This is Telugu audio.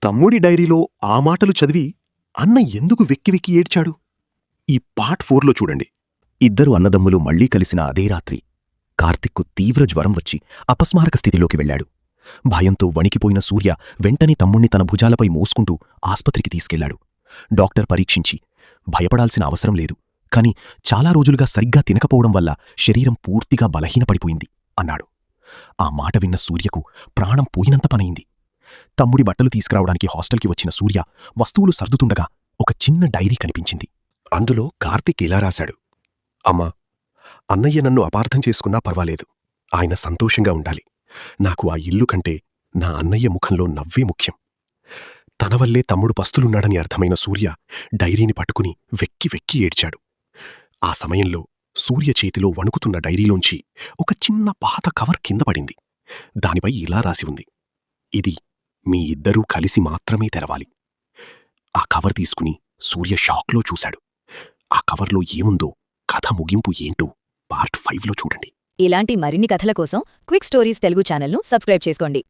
తమ్ముడి డైరీలో ఆ మాటలు చదివి అన్న ఎందుకు వెక్కి వెక్కి ఏడ్చాడు? ఈ పార్ట్ 4లో చూడండి. ఇద్దరు అన్నదమ్ములు మళ్లీ కలిసిన అదే రాత్రి కార్తిక్కు తీవ్ర జ్వరం వచ్చి అపస్మారక స్థితిలోకి వెళ్లాడు. భయంతో వణికిపోయిన సూర్య వెంటనే తమ్ముణ్ణి తన భుజాలపై మోసుకుంటూ ఆస్పత్రికి తీసుకెళ్లాడు. డాక్టర్ పరీక్షించి భయపడాల్సిన అవసరం లేదు, కాని చాలా రోజులుగా సరిగ్గా తినకపోవడం వల్ల శరీరం పూర్తిగా బలహీనపడిపోయింది అన్నాడు. ఆ మాట విన్న సూర్యకు ప్రాణం పోయినంత పనయింది. తమ్ముడి బట్టలు తీసుకురావడానికి హాస్టల్కి వచ్చిన సూర్య వస్తువులు సర్దుతుండగా ఒక చిన్న డైరీ కనిపించింది. అందులో కార్తిక్ ఇలా రాశాడు: అమ్మా, అన్నయ్య నన్ను అపార్థం చేసుకున్నా పర్వాలేదు, ఆయన సంతోషంగా ఉండాలి. నాకు ఆ ఇల్లు కంటే నా అన్నయ్య ముఖంలో నవ్వే ముఖ్యం. తన వల్లే తమ్ముడు పస్తులున్నాడని అర్థమైన సూర్య డైరీని పట్టుకుని వెక్కి వెక్కి ఏడ్చాడు. ఆ సమయంలో సూర్య చేతిలో వణుకుతున్న డైరీలోంచి ఒక చిన్న పాత కవర్ కింద పడింది. దానిపై ఇలా రాసి ఉంది: ఇది మీ ఇద్దరూ కలిసి మాత్రమే తెరవాలి. ఆ కవర్ తీసుకుని సూర్య షాక్లో చూశాడు. ఆ కవర్లో ఏముందో, కథ ముగింపు ఏంటో పార్ట్ 5లో చూడండి. ఇలాంటి మరిన్ని కథల కోసం క్విక్ స్టోరీస్ తెలుగు ఛానల్ను సబ్స్క్రైబ్ చేసుకోండి.